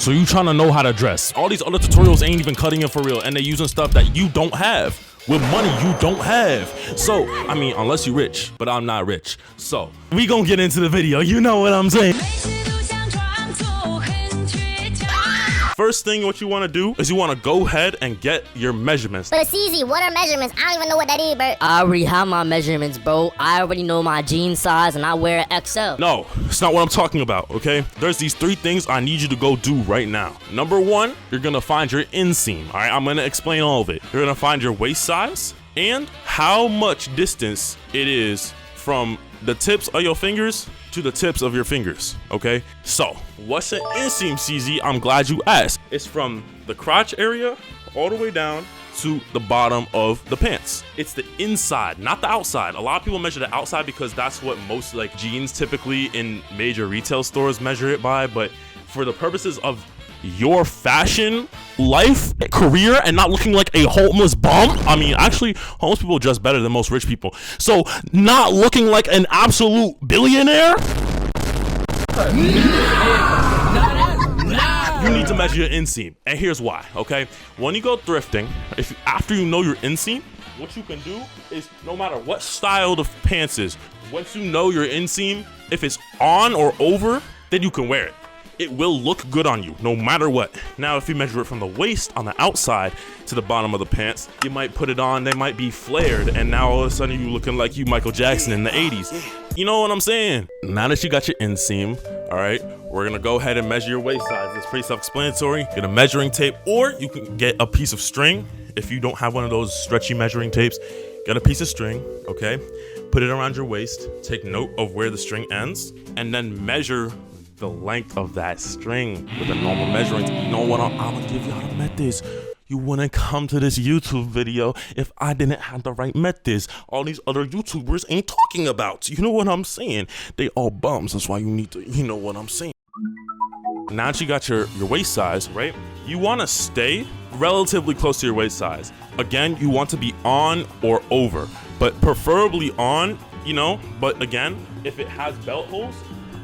So you trying to know how to dress. All these other tutorials ain't even cutting it for real, and they using stuff that you don't have with money you don't have. So, I mean, unless you rich, but I'm not rich. So, we gonna get into the video, you know what I'm saying? First thing what you want to do is you want to go ahead and get your measurements. But it's easy. What are measurements? I don't even know what that is, bro. I already have my measurements, bro. I already know my jean size and I wear XL. No, it's not what I'm talking about, okay? There's these 3 things I need you to go do right now. Number 1, you're gonna find your inseam, all right? I'm gonna explain all of it. You're gonna find your waist size and how much distance it is from the tips of your fingers to the tips of your fingers, okay? So, what's an inseam, CZ? I'm glad you asked. It's from the crotch area all the way down to the bottom of the pants. It's the inside, not the outside. A lot of people measure the outside because that's what most like jeans typically in major retail stores measure it by, but for the purposes of your fashion life career and not looking like a homeless bum. I mean, actually, homeless people dress better than most rich people. So not looking like an absolute billionaire. You need to measure your inseam, and here's why. Okay, when you go thrifting, after you know your inseam, what you can do is no matter what style the pants is, once you know your inseam, if it's on or over, then you can wear it. It will look good on you no matter what. Now, if you measure it from the waist on the outside to the bottom of the pants, you might put it on, they might be flared, and now all of a sudden you looking like you Michael Jackson in the 80s. You know what I'm saying? Now that you got your inseam, all right, we're gonna go ahead and measure your waist size. It's pretty self-explanatory. Get a measuring tape, or you can get a piece of string. If you don't have one of those stretchy measuring tapes, get a piece of string, okay? Put it around your waist, take note of where the string ends, and then measure the length of that string with a normal measuring tape. You know what? I'm gonna give y'all the methods. You wouldn't come to this YouTube video if I didn't have the right methods. All these other YouTubers ain't talking about. You know what I'm saying? They all bums. That's why you need to, you know what I'm saying. Now that you got your waist size, right? You want to stay relatively close to your waist size. Again, you want to be on or over, but preferably on, you know, but again, if it has belt holes,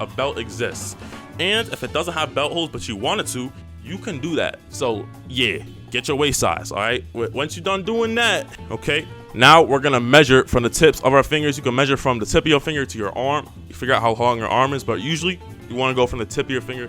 a belt exists. And if it doesn't have belt holes but you wanted to, you can do that. So yeah, get your waist size, all right? Once you're done doing that, okay, now we're gonna measure from the tips of our fingers. You can measure from the tip of your finger to your arm. You figure out how long your arm is, but usually you want to go from the tip of your finger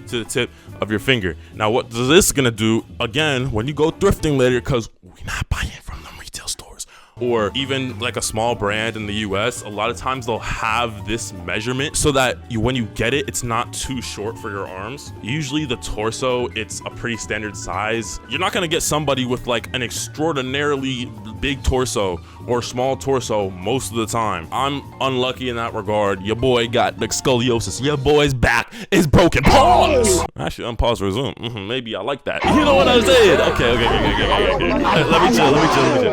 to the tip of your finger. Now what this is gonna do, again, when you go thrifting later, because we're not buying from them retail stores, or even like a small brand in the US, a lot of times they'll have this measurement so that when you get it, it's not too short for your arms. Usually the torso, it's a pretty standard size. You're not gonna get somebody with like an extraordinarily big torso or small torso most of the time. I'm unlucky in that regard. Your boy got the scoliosis. Your boy's back is broken. Pause! Actually, unpause, resume. Maybe I like that. You know what I'm saying? Okay. Let me chill.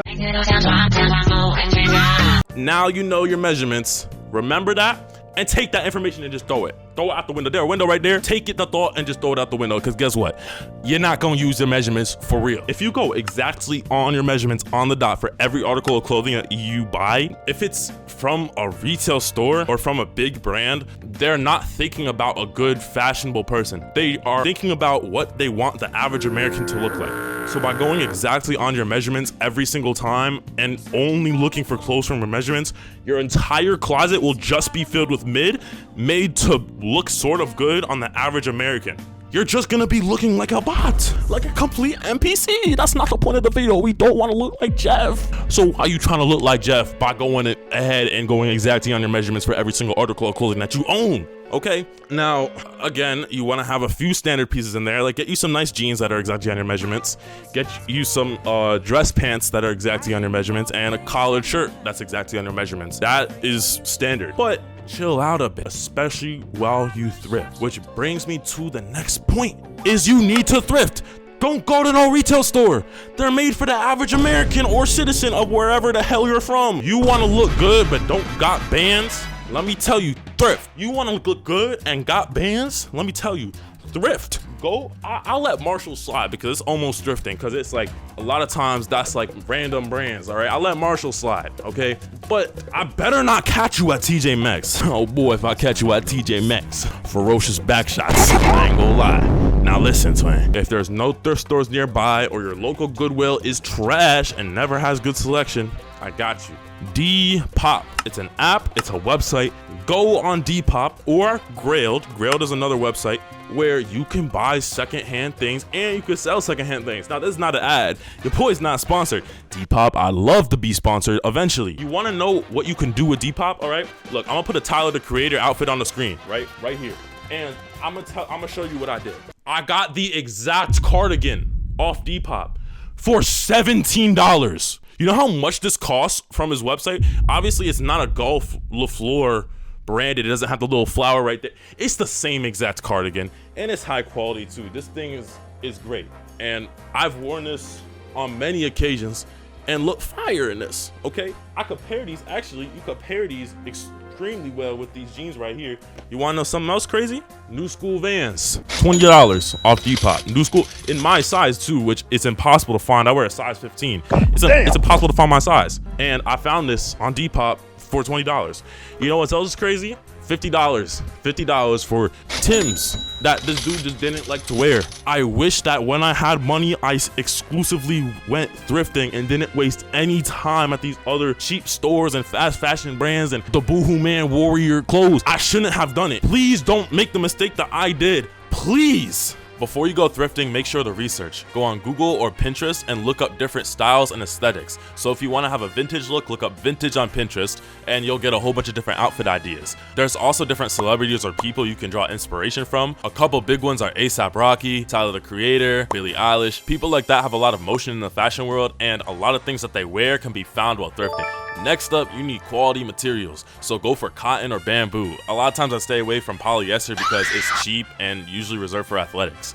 Now you know your measurements. Remember that and take that information and just throw it out the window. There, a window right there. Take it, the thought, and just throw it out the window, because guess what? You're not gonna use your measurements for real. If you go exactly on your measurements on the dot for every article of clothing that you buy, if it's from a retail store or from a big brand, they're not thinking about a good fashionable person. They are thinking about what they want the average American to look like. So by going exactly on your measurements every single time and only looking for clothes from your measurements, your entire closet will just be filled with made to look sort of good on the average American. You're just gonna be looking like a bot, like a complete NPC. That's not the point of the video. We don't want to look like Jeff. So why are you trying to look like Jeff? By going ahead and going exactly on your measurements for every single article of clothing that you own. Okay, now again, you want to have a few standard pieces in there. Like, get you some nice jeans that are exactly on your measurements, get you some dress pants that are exactly on your measurements, and a collared shirt that's exactly on your measurements. That is standard, but chill out a bit, especially while you thrift. Which brings me to the next point, is you need to thrift. Don't go to no retail store. They're made for the average American or citizen of wherever the hell you're from. You want to look good but don't got bands? Let me tell you, thrift. You want to look good and got bands? Let me tell you, thrift. Go. I'll let Marshall slide because it's almost thrifting, because it's like a lot of times that's like random brands. All right, I'll let Marshall slide. Okay, but I better not catch you at TJ Maxx. Oh boy, if I catch you at TJ Maxx, ferocious back shots. I ain't gonna lie. Now listen, twin. If there's no thrift stores nearby or your local Goodwill is trash and never has good selection, I got you. Depop. It's an app, it's a website. Go on Depop or Grailed. Grailed is another website where you can buy secondhand things and you can sell secondhand things. Now, this is not an ad. Your boy's not sponsored. Depop, I'd love to be sponsored eventually. You want to know what you can do with Depop, all right? Look, I'm gonna put a Tyler, the Creator outfit on the screen, right here. And I'm gonna show you what I did. I got the exact cardigan off Depop for $17. You know how much this costs from his website? Obviously, it's not a Golf LaFleur branded. It doesn't have the little flower right there. It's the same exact cardigan, and it's high quality too. This thing is great, and I've worn this on many occasions and look fire in this. Okay, I compare these. Actually, you compare these extremely well with these jeans right here. You want to know something else crazy? New School Vans, $20 off Depop. New School in my size too, which it's impossible to find. I wear a size 15. It's impossible to find my size, and I found this on Depop for $20. You know what else is crazy? $50 for Timbs that this dude just didn't like to wear. I wish that when I had money, I exclusively went thrifting and didn't waste any time at these other cheap stores and fast fashion brands and the Boohoo Man Warrior clothes. I shouldn't have done it. Please don't make the mistake that I did. Please. Before you go thrifting, make sure to research. Go on Google or Pinterest and look up different styles and aesthetics. So if you want to have a vintage look, look up vintage on Pinterest and you'll get a whole bunch of different outfit ideas. There's also different celebrities or people you can draw inspiration from. A couple big ones are ASAP Rocky, Tyler the Creator, Billie Eilish. People like that have a lot of motion in the fashion world, and a lot of things that they wear can be found while thrifting. Next up, you need quality materials, so go for cotton or bamboo. A lot of times I stay away from polyester because it's cheap and usually reserved for athletics.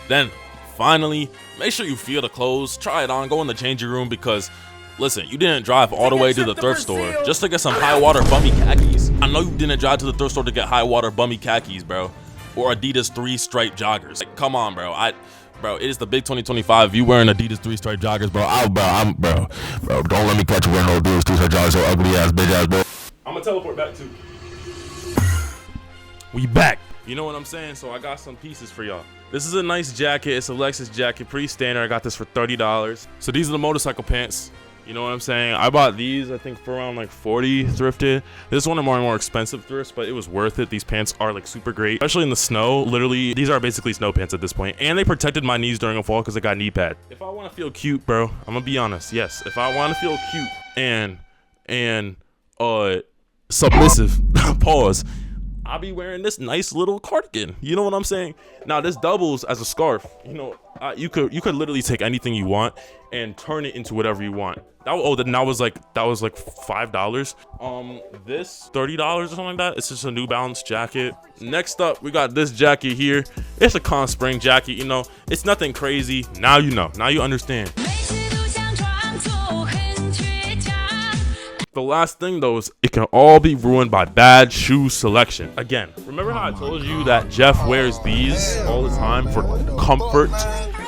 Then, finally, make sure you feel the clothes, try it on, go in the changing room because, listen, you didn't drive all the way to the thrift store just to get some high water bummy khakis. I know you didn't drive to the thrift store to get high water bummy khakis, bro, or Adidas 3-stripe joggers. Like, come on, bro. Bro, it is the big 2025. You wearing Adidas 3-stripe joggers, bro. Bro, don't let me catch you wearing no Adidas 3-stripe joggers, so ugly ass, bitch ass, bro. I'm gonna teleport back too. We back. You know what I'm saying? So I got some pieces for y'all. This is a nice jacket. It's a Lexus jacket, pretty standard. I got this for $30. So these are the motorcycle pants. You know what I'm saying? I bought these, I think, for around like 40 thrifted. This is one of my more expensive thrifts, but it was worth it. These pants are like super great, especially in the snow. Literally, these are basically snow pants at this point. And they protected my knees during a fall because I got knee pad. If I want to feel cute, bro, I'm gonna be honest. Yes, if I want to feel cute and submissive, pause, I'll be wearing this nice little cardigan. You know what I'm saying? Now this doubles as a scarf. You know, you could literally take anything you want and turn it into whatever you want. That was like $5. This $30 or something like that. It's just a New Balance jacket. Next up, we got this jacket here. It's a Con Spring jacket. You know, it's nothing crazy. Now you know. Now you understand. The last thing though is it can all be ruined by bad shoe selection. Again, remember how I told you that Jeff wears these all the time for comfort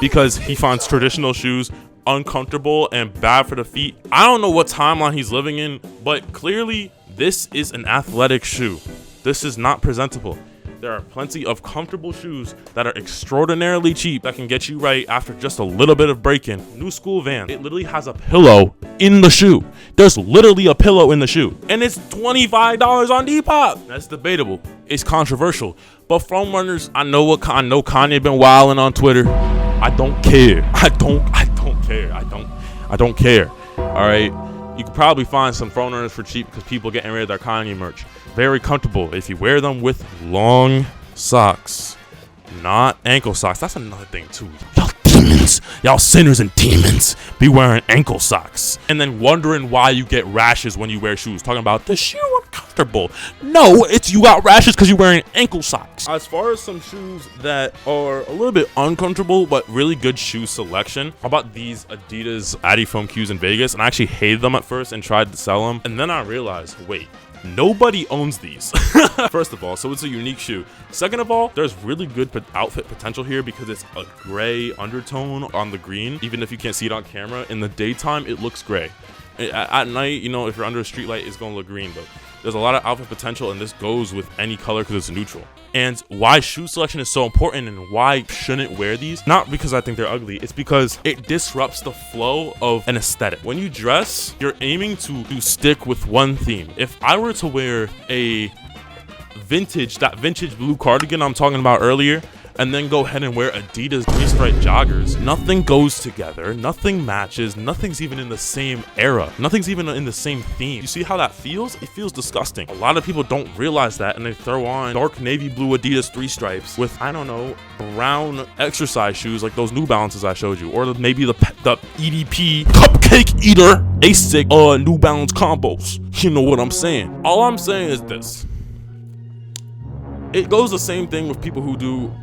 because he finds traditional shoes uncomfortable and bad for the feet? I don't know what timeline he's living in, but clearly this is an athletic shoe. This is not presentable. There are plenty of comfortable shoes that are extraordinarily cheap that can get you right after just a little bit of break-in. New School Vans. It literally has a pillow in the shoe. There's literally a pillow in the shoe. And it's $25 on Depop. That's debatable. It's controversial. But from runners, I know Kanye been wilding on Twitter. I don't care. I don't care. All right. You could probably find some phone runners for cheap because people getting rid of their Kanye merch. Very comfortable if you wear them with long socks, not ankle socks. That's another thing too. Y'all demons, y'all sinners and demons be wearing ankle socks and then wondering why you get rashes when you wear shoes. Talking about the shoe uncomfortable. No, it's you got rashes because you're wearing ankle socks. As far as some shoes that are a little bit uncomfortable but really good shoe selection, how about these Adidas Adifoam Qs in Vegas? And I actually hated them at first and tried to sell them, and then I realized, wait, nobody owns these. First of all, so it's a unique shoe. Second of all, there's really good outfit potential here because it's a gray undertone on the green. Even if you can't see it on camera, in the daytime it looks gray. At night, you know, if you're under a street light, it's gonna look green. But there's a lot of outfit potential, and this goes with any color because it's neutral. And why shoe selection is so important and why I shouldn't wear these, not because I think they're ugly, it's because it disrupts the flow of an aesthetic. When you dress, you're aiming to stick with one theme. If I were to wear that vintage blue cardigan I'm talking about earlier, and then go ahead and wear Adidas three-stripe joggers, nothing goes together, nothing matches, nothing's even in the same era, nothing's even in the same theme. You see how that feels? It feels disgusting. A lot of people don't realize that, and they throw on dark navy blue Adidas three stripes with, I don't know, brown exercise shoes like those New Balances I showed you, or maybe the EDP Cupcake Eater ASIC New Balance combos. You know what I'm saying? All I'm saying is this. It goes the same thing with people who do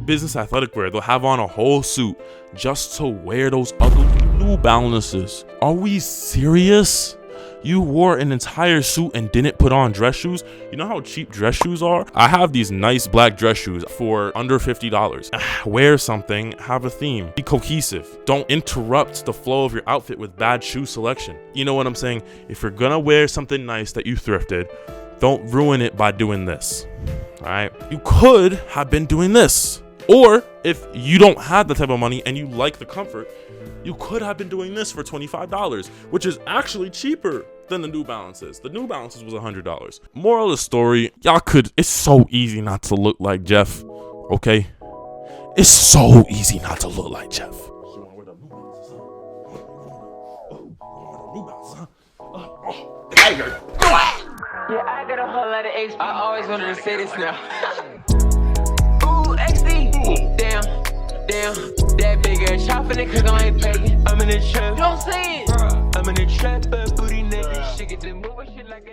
business athletic wear. They'll have on a whole suit just to wear those ugly New Balances. Are we serious? You wore an entire suit and didn't put on dress shoes? You know how cheap dress shoes are? I have these nice black dress shoes for under $50. Wear something, have a theme, be cohesive. Don't interrupt the flow of your outfit with bad shoe selection. You know what I'm saying? If you're gonna wear something nice that you thrifted, don't ruin it by doing this. All right, you could have been doing this, or if you don't have the type of money and you like the comfort, you could have been doing this for $25, which is actually cheaper than the New Balances. The New Balances was $100. Moral of the story, it's so easy not to look like Jeff, okay? It's so easy not to look like Jeff. You wanna wear the New Balances, huh? You wanna wear the New Balances, huh? Tiger. Yeah, I got a whole lot of X. I always wanted to say this now. Ooh, XD. Damn, that big ass chop in the cook, I ain't paying. I'm in the trap. Don't say it. I'm in the trap, but booty naked. Shit get to move shit like